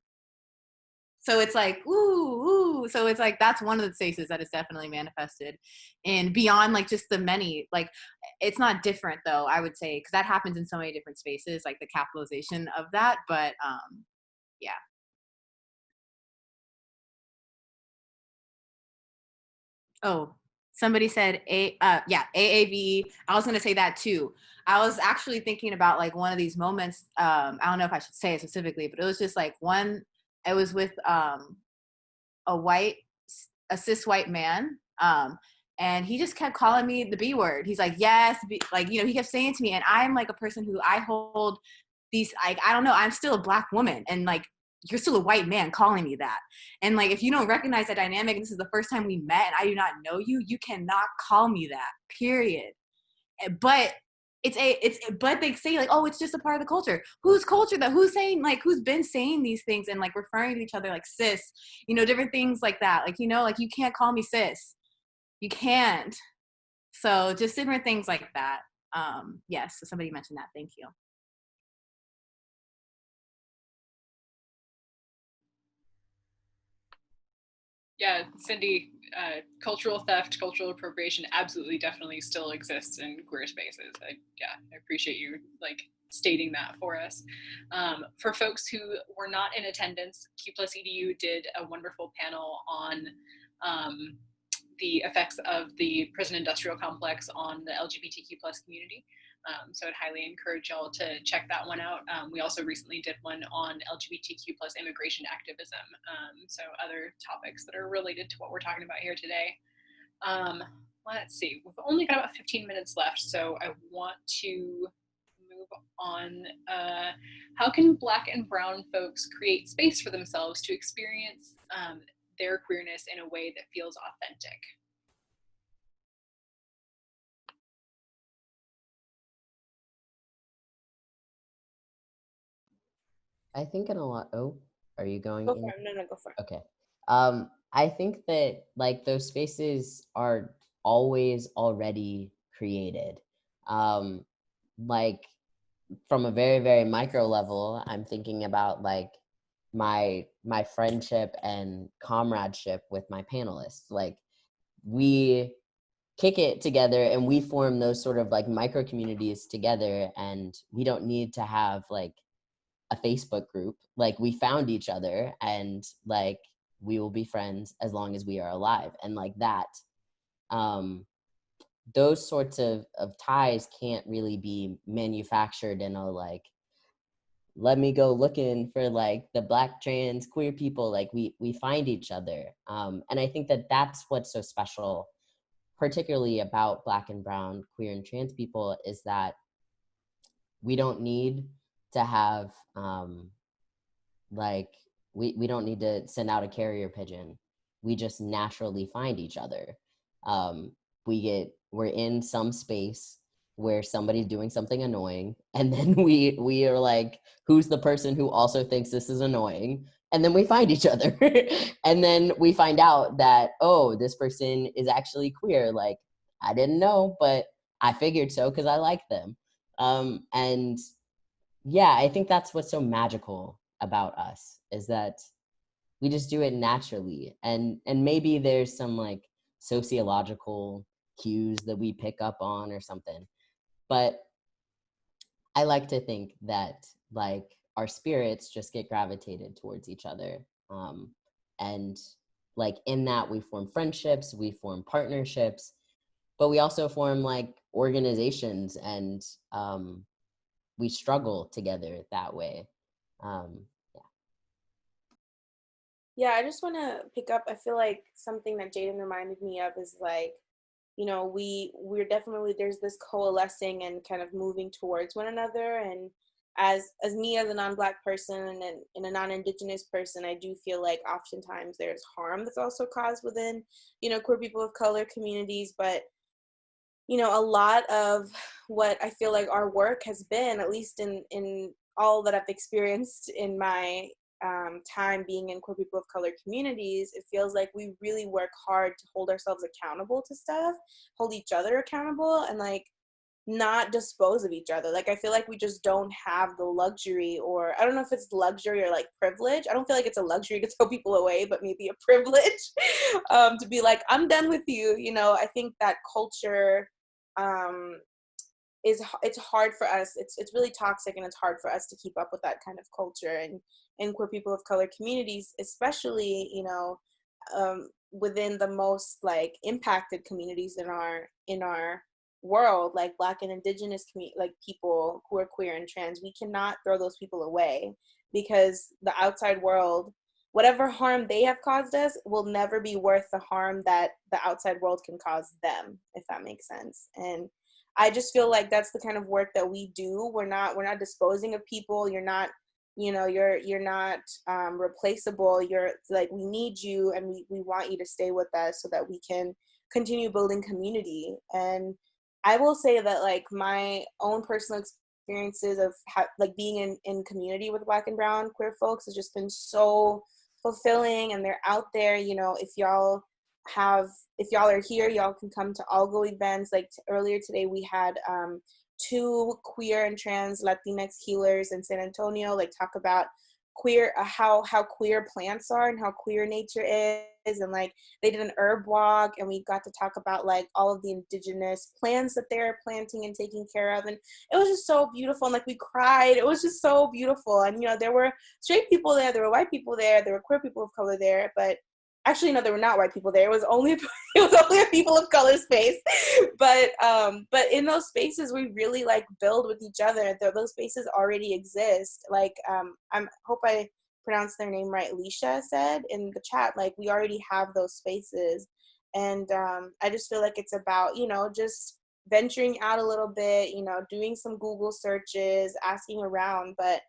So it's like, ooh, So it's like, that's one of the spaces that is definitely manifested. And beyond like just the many, like it's not different though, I would say, because that happens in so many different spaces, like the capitalization of that. But yeah. Oh, somebody said AAV. I was gonna say that too. I was actually thinking about like one of these moments. I don't know if I should say it specifically, but it was just like one. It was with a cis white man, and he just kept calling me the B word. He's like, yes, like, you know, he kept saying to me, and I'm like a person who I hold these, like, I don't know, I'm still a Black woman, and like, you're still a white man calling me that. And like, if you don't recognize that dynamic, and this is the first time we met and I do not know you, you cannot call me that, period. But but they say like, oh, it's just a part of the culture. Whose culture though? Who's saying, like, who's been saying these things and like referring to each other like cis, you know, different things like that. Like, you know, like, you can't call me cis. You can't. So just different things like that. Yes, so somebody mentioned that. Thank you. Yeah, Cindy, cultural theft, cultural appropriation absolutely definitely still exists in queer spaces. I appreciate you like stating that for us. For folks who were not in attendance, Q Plus EDU did a wonderful panel on the effects of the prison industrial complex on the LGBTQ plus community. So I'd highly encourage y'all to check that one out. We also recently did one on LGBTQ plus immigration activism. So other topics that are related to what we're talking about here today. Let's see, we've only got about 15 minutes left, so I want to move on. How can Black and Brown folks create space for themselves to experience their queerness in a way that feels authentic? I think in a lot. Oh, are you going? Go for it. No, go for it. Okay. I think that like those spaces are always already created. Like from a very, very micro level, I'm thinking about like my friendship and comradeship with my panelists. Like we kick it together and we form those sort of like micro communities together, and we don't need to have like a Facebook group. Like we found each other, and like we will be friends as long as we are alive. And like that, those sorts of ties can't really be manufactured in a like, let me go looking for like the Black trans queer people. Like we find each other. And I think that that's what's so special, particularly about Black and Brown queer and trans people, is that we don't need to have like we don't need to send out a carrier pigeon. We just naturally find each other. We're in some space where somebody's doing something annoying, and then we are like, who's the person who also thinks this is annoying? And then we find each other. And then we find out that, oh, this person is actually queer. Like, I didn't know, but I figured so because I like them. And yeah, I think that's what's so magical about us, is that we just do it naturally. And maybe there's some like sociological cues that we pick up on or something. But I like to think that like our spirits just get gravitated towards each other. And like in that we form friendships, we form partnerships, but we also form like organizations, and we struggle together that way. Yeah. Yeah, I just want to pick up. I feel like something that Jaden reminded me of is like, you know, we're definitely, there's this coalescing and kind of moving towards one another. And as me as a non-Black person and a non-Indigenous person, I do feel like oftentimes there's harm that's also caused within, you know, queer people of color communities. But you know, a lot of what I feel like our work has been, at least in all that I've experienced in my time being in queer people of color communities, it feels like we really work hard to hold ourselves accountable to stuff, hold each other accountable, and like not dispose of each other. Like, I feel like we just don't have the luxury, or I don't know if it's luxury or like privilege. I don't feel like it's a luxury to throw people away, but maybe a privilege to be like, I'm done with you. You know, I think that culture it's hard for us. It's really toxic, and it's hard for us to keep up with that kind of culture. And in queer people of color communities, especially, you know, within the most like impacted communities in our world, like Black and Indigenous like people who are queer and trans, we cannot throw those people away, because the outside world, whatever harm they have caused us, will never be worth the harm that the outside world can cause them, if that makes sense. And I just feel like that's the kind of work that we do. We're not disposing of people. You're not, you know, you're not replaceable. You're like, we need you, and we want you to stay with us so that we can continue building community. And I will say that like my own personal experiences of like being in community with Black and brown queer folks has just been so fulfilling, and they're out there. You know, if y'all are here, y'all can come to all go events. Like earlier today we had 2 queer and trans Latinx healers in San Antonio, like talk about queer how queer plants are and how queer nature is. And like they did an herb walk, and we got to talk about like all of the indigenous plants that they're planting and taking care of, and it was just so beautiful. And like we cried. It was just so beautiful. And you know, there were straight people there, there were white people there, there were queer people of color there, but actually, no, there were not white people there. It was only a people of color space. But in those spaces, we really like build with each other. Those spaces already exist. Like I hope I pronounced their name right. Leisha said in the chat, like we already have those spaces, and I just feel like it's about, you know, just venturing out a little bit, you know, doing some Google searches, asking around, but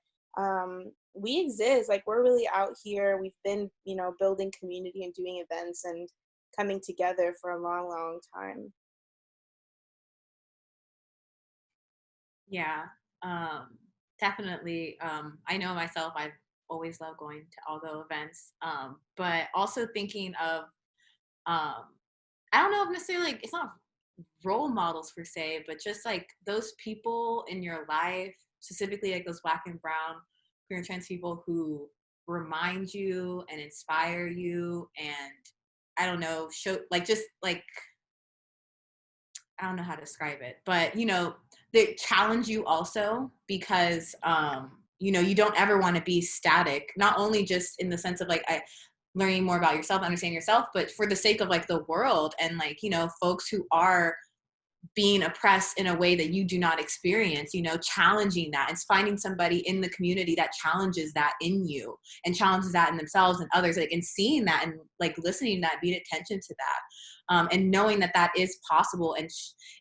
we exist. Like we're really out here. We've been, you know, building community and doing events and coming together for a long time. Yeah, definitely. I know myself, I've always loved going to all the events, but also thinking of, I don't know if necessarily, like, it's not role models per se, but just like those people in your life, specifically like those Black and brown queer and trans people who remind you and inspire you, and I don't know, show like just like, I don't know how to describe it, but you know, they challenge you also, because you know, you don't ever want to be static, not only just in the sense of like learning more about yourself, understanding yourself, but for the sake of like the world, and like, you know, folks who are being oppressed in a way that you do not experience, you know, challenging that and finding somebody in the community that challenges that in you and challenges that in themselves and others, like, and seeing that and like listening to that, being attention to that, and knowing that that is possible. And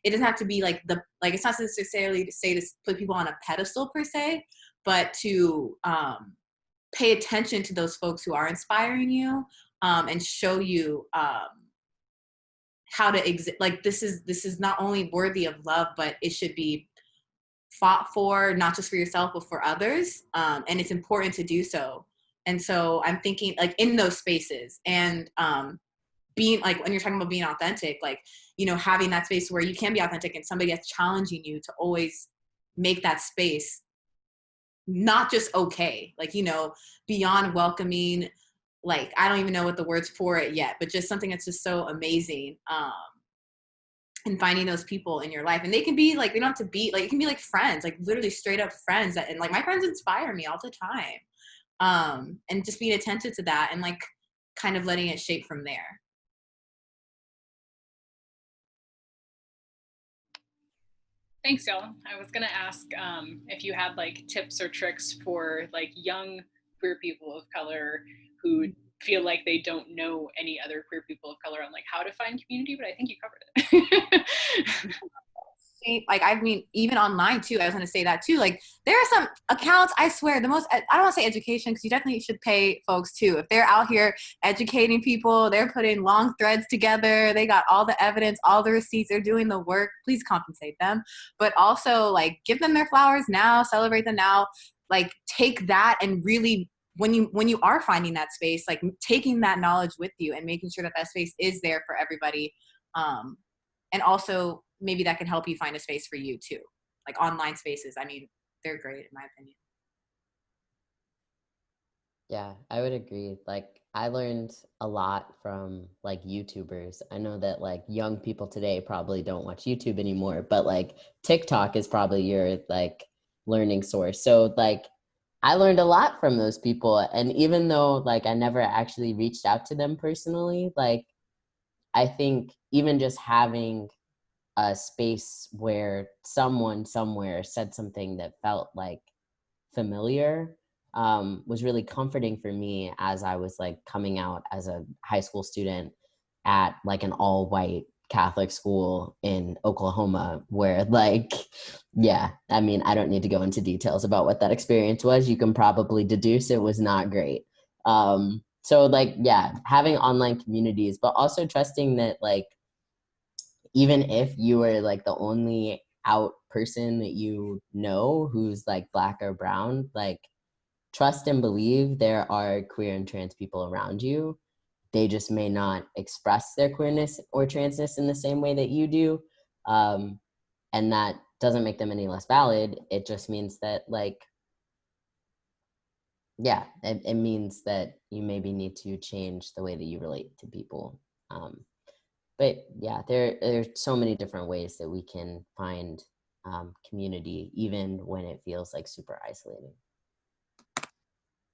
it doesn't have to be like like, it's not necessarily to say to put people on a pedestal per se, but to pay attention to those folks who are inspiring you, and show you how to exist. Like this is not only worthy of love, but it should be fought for, not just for yourself, but for others. And it's important to do so. And so I'm thinking like in those spaces, and being like, when you're talking about being authentic, like, you know, having that space where you can be authentic and somebody that's challenging you to always make that space not just okay, like, you know, beyond welcoming, like, I don't even know what the words for it yet, but just something that's just so amazing. And finding those people in your life, and they can be like, they don't have to be like, it can be like friends, like literally straight up friends that, and like my friends inspire me all the time. And just being attentive to that and like kind of letting it shape from there. Thanks, y'all. I was gonna ask if you had like tips or tricks for like young queer people of color who feel like they don't know any other queer people of color on like how to find community, but I think you covered it. Like, I mean, even online too, I was going to say that too. Like, there are some accounts, I swear, the most, I don't want to say education, because you definitely should pay folks too. If they're out here educating people, they're putting long threads together, they got all the evidence, all the receipts, they're doing the work, please compensate them. But also, like, give them their flowers now, celebrate them now. Like, take that and really, when you are finding that space, like taking that knowledge with you and making sure that that space is there for everybody. And also maybe that can help you find a space for you too. Like online spaces, I mean, they're great in my opinion. Yeah, I would agree. Like, I learned a lot from like YouTubers. I know that like young people today probably don't watch YouTube anymore, but like TikTok is probably your like learning source. So like I learned a lot from those people. And even though like I never actually reached out to them personally, like I think even just having a space where someone somewhere said something that felt like familiar was really comforting for me as I was like coming out as a high school student at like an all white Catholic school in Oklahoma, where like, yeah, I mean, I don't need to go into details about what that experience was. You can probably deduce it was not great. So like, yeah, having online communities, but also trusting that like, even if you were like the only out person that you know who's like Black or brown, like trust and believe there are queer and trans people around you. They just may not express their queerness or transness in the same way that you do. And that doesn't make them any less valid. It just means that like, yeah, it means that you maybe need to change the way that you relate to people. But yeah, there's so many different ways that we can find community, even when it feels like super isolating.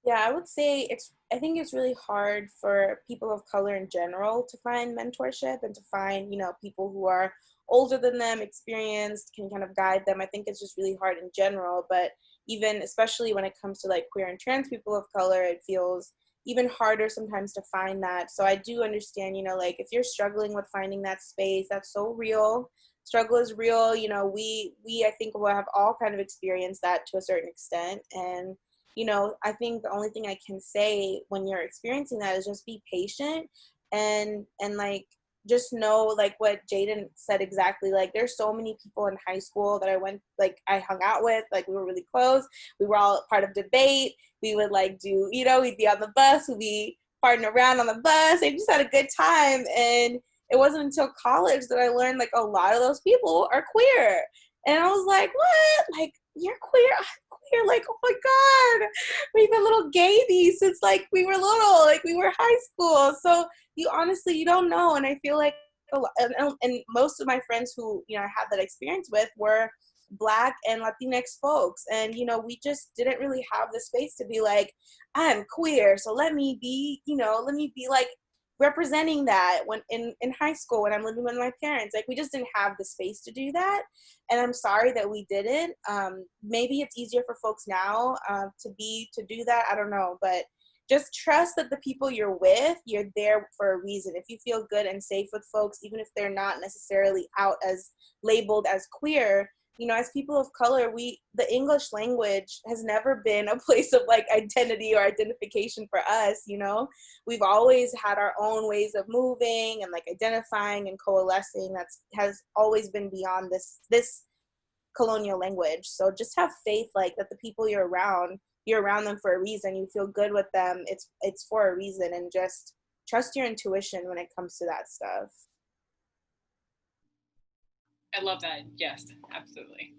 Yeah, I would say I think it's really hard for people of color in general to find mentorship and to find, people who are older than them, experienced, can kind of guide them. I think it's just really hard in general, but even especially when it comes to like queer and trans people of color, it feels even harder sometimes to find that. So I do understand, like if you're struggling with finding that space, that's so real. Struggle is real. We I think will have all kind of experienced that to a certain extent. And I think the only thing I can say when you're experiencing that is just be patient and like just know like what Jaden said exactly. Like there's so many people in high school that I hung out with, like we were really close. We were all part of debate. We would like do, we'd be on the bus, we'd be partying around on the bus. I just had a good time. And it wasn't until college that I learned like a lot of those people are queer. And I was like, what? Like, you're queer? I'm queer? Like, oh my God. We've been little gabies since like we were little, like we were high school. So you don't know. And I feel like and most of my friends who, I had that experience with were Black and Latinx folks. And, we just didn't really have the space to be like, I'm queer. So let me be like representing that when in high school when I'm living with my parents. Like we just didn't have the space to do that, and I'm sorry that we didn't. Maybe it's easier for folks now to do that. I don't know, but just trust that the people you're there for a reason. If you feel good and safe with folks, even if they're not necessarily out as labeled as queer, as people of color, the English language has never been a place of like identity or identification for us. We've always had our own ways of moving and like identifying and coalescing. Has always been beyond this colonial language. So just have faith, like that the people you're around them for a reason. You feel good with them. It's for a reason, and just trust your intuition when it comes to that stuff. I love that. Yes, absolutely.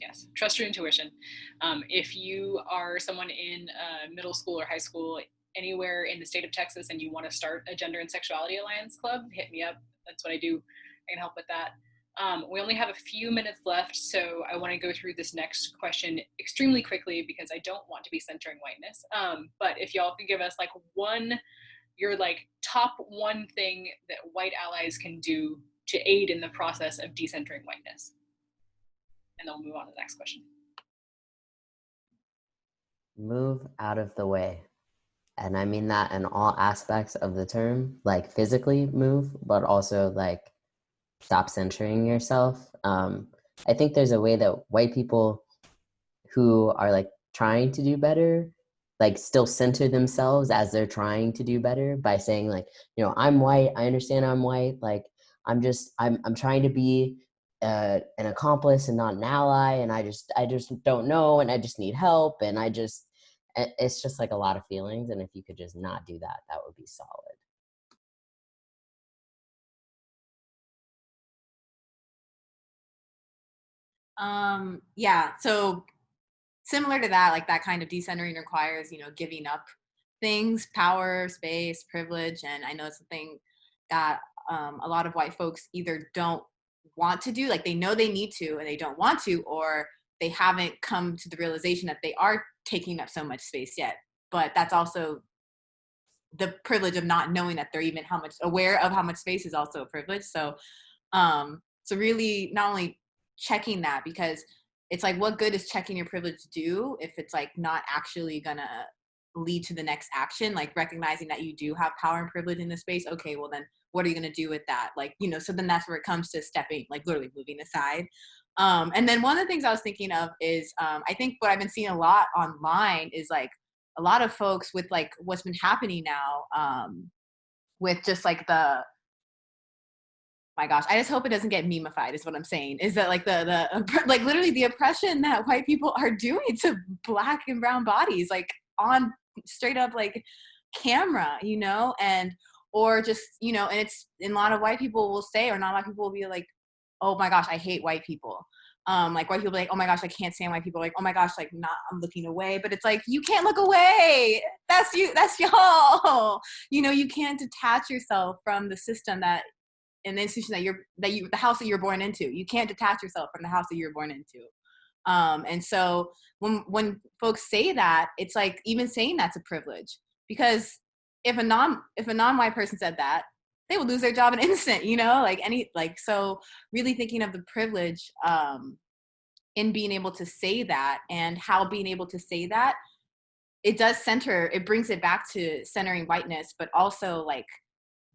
Yes, trust your intuition. If you are someone in middle school or high school, anywhere in the state of Texas, and you want to start a Gender and Sexuality Alliance Club, hit me up. That's what I do. I can help with that. We only have a few minutes left, so I want to go through this next question extremely quickly because I don't want to be centering whiteness. But if y'all could give us like your like top one thing that white allies can do to aid in the process of decentering whiteness. And then we'll move on to the next question. Move out of the way. And I mean that in all aspects of the term, like physically move, but also like stop censoring yourself. I think there's a way that white people who are like trying to do better, like still center themselves as they're trying to do better by saying like, I'm white, I understand I'm white, like I'm trying to be an accomplice and not an ally, and I just don't know, and I just need help, and it's just like a lot of feelings, and if you could just not do that, that would be solid. Yeah, so similar to that, like that kind of decentering requires, giving up things, power, space, privilege. And I know it's something that a lot of white folks either don't want to do, like they know they need to and they don't want to, or they haven't come to the realization that they are taking up so much space yet. But that's also the privilege of not knowing that they're even how much aware of how much space is also a privilege. So really not only checking that, because it's like, what good is checking your privilege do if it's like not actually gonna lead to the next action? Like recognizing that you do have power and privilege in the space. Okay, well then what are you gonna do with that? Like, so then that's where it comes to stepping, like literally moving aside. And then one of the things I was thinking of is I think what I've been seeing a lot online is like a lot of folks with like what's been happening now with just like my gosh, I just hope it doesn't get memeified is what I'm saying, is that like the like literally the oppression that white people are doing to Black and brown bodies, like on straight up like camera, and or just, and it's, and a lot of white people will say, or not a lot of people will be like, oh my gosh, I hate white people. Like white people be like, oh my gosh, I can't stand white people. Like, oh my gosh, like not, I'm looking away. But it's like, you can't look away. That's you, that's y'all. You can't detach yourself from the system that, and the institution the house that you're born into. You can't detach yourself from the house that you're born into. And so when folks say that, it's like even saying that's a privilege, because if a non-white person said that, they would lose their job in an instant, so really thinking of the privilege in being able to say that, and how being able to say that, it brings it back to centering whiteness, but also like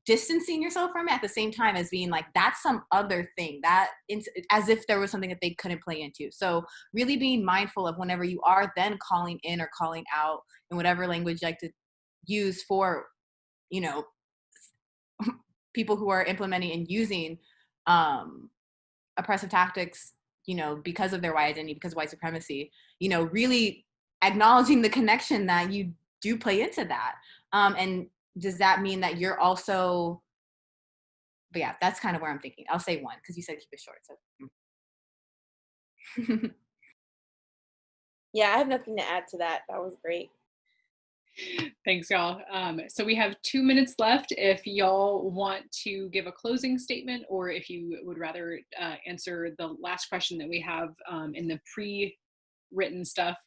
distancing yourself from it at the same time as being like, that's some other thing, that as if there was something that they couldn't play into. So really being mindful of whenever you are then calling in or calling out in whatever language you like to use for, people who are implementing and using oppressive tactics, because of their white identity, because of white supremacy, really acknowledging the connection that you do play into that. And does that mean that you're also, but yeah, that's kind of where I'm thinking. I'll say one, because you said keep it short. So. Yeah, I have nothing to add to that. That was great. Thanks, y'all. So we have 2 minutes left. If y'all want to give a closing statement, or if you would rather answer the last question that we have in the pre-written stuff,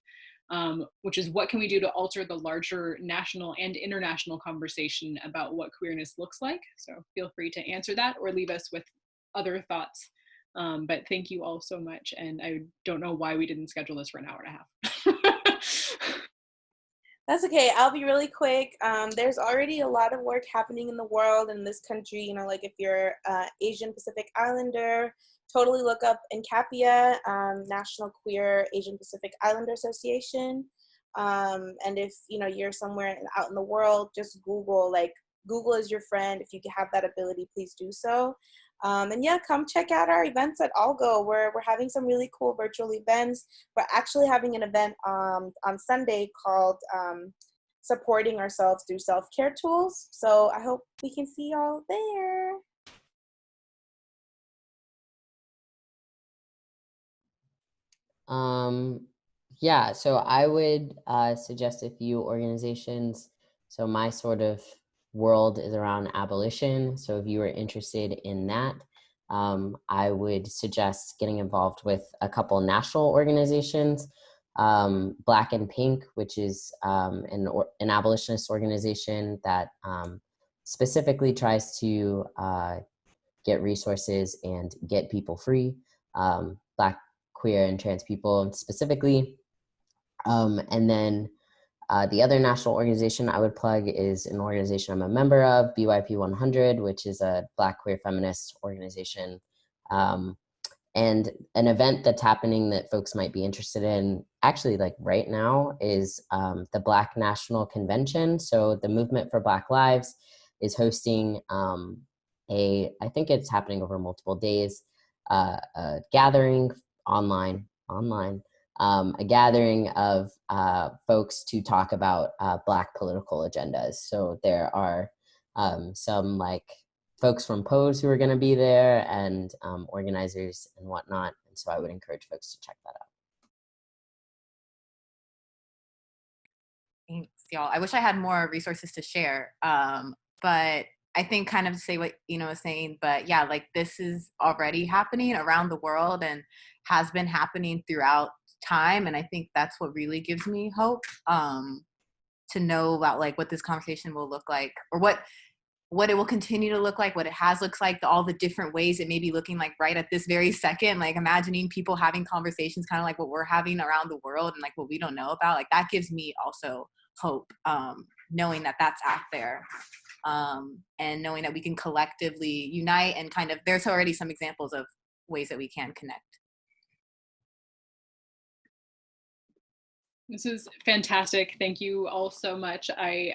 which is, what can we do to alter the larger national and international conversation about what queerness looks like? So feel free to answer that or leave us with other thoughts. But thank you all so much. And I don't know why we didn't schedule this for an hour and a half. That's okay. I'll be really quick. There's already a lot of work happening in the world and in this country. Like if you're Asian Pacific Islander, totally look up NCAPIA, National Queer Asian Pacific Islander Association. And if you're somewhere out in the world, just Google. Like Google is your friend. If you have that ability, please do so. And yeah, come check out our events at Algo. We're having some really cool virtual events. We're actually having an event on Sunday called Supporting Ourselves Through Self-Care Tools. So I hope we can see y'all there. Yeah, so I would suggest a few organizations. So my sort of world is around abolition. So if you are interested in that, I would suggest getting involved with a couple national organizations. Black and Pink, which is an abolitionist organization that specifically tries to get resources and get people free, Black, queer, and trans people specifically. And then the other national organization I would plug is an organization I'm a member of, BYP 100, which is a Black queer feminist organization. And an event that's happening that folks might be interested in, actually like right now, is the Black National Convention. So the Movement for Black Lives is hosting I think it's happening over multiple days, a gathering online, a gathering of folks to talk about Black political agendas. So there are some like folks from Pose who are going to be there, and organizers and whatnot. And so I would encourage folks to check that out. Thanks, y'all. I wish I had more resources to share, but I think kind of to say what Ina was saying, but yeah, like this is already happening around the world and has been happening throughout time. And I think that's what really gives me hope, to know about like what this conversation will look like, or what it will continue to look like, what it has looked like, all the different ways it may be looking like right at this very second, like imagining people having conversations kind of like what we're having around the world and like what we don't know about, like that gives me also hope, knowing that that's out there, and knowing that we can collectively unite and kind of, there's already some examples of ways that we can connect. This is fantastic. Thank you all so much. I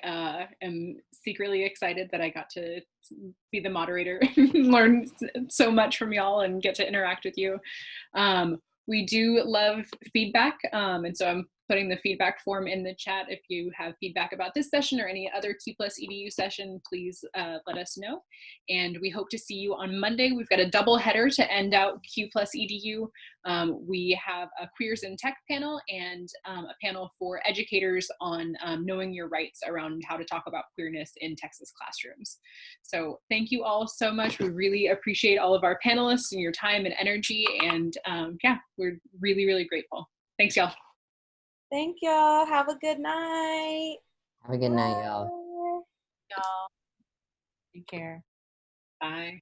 am secretly excited that I got to be the moderator, learn so much from y'all and get to interact with you. We do love feedback, and so I'm putting the feedback form in the chat. If you have feedback about this session or any other Q Plus EDU session, please let us know. And we hope to see you on Monday. We've got a double header to end out Q Plus EDU. We have a Queers in Tech panel and a panel for educators on knowing your rights around how to talk about queerness in Texas classrooms. So thank you all so much. We really appreciate all of our panelists and your time and energy. And yeah, we're really, really grateful. Thanks, y'all. Thank y'all. Have a good night. Have a good night, y'all. Y'all, take care. Bye.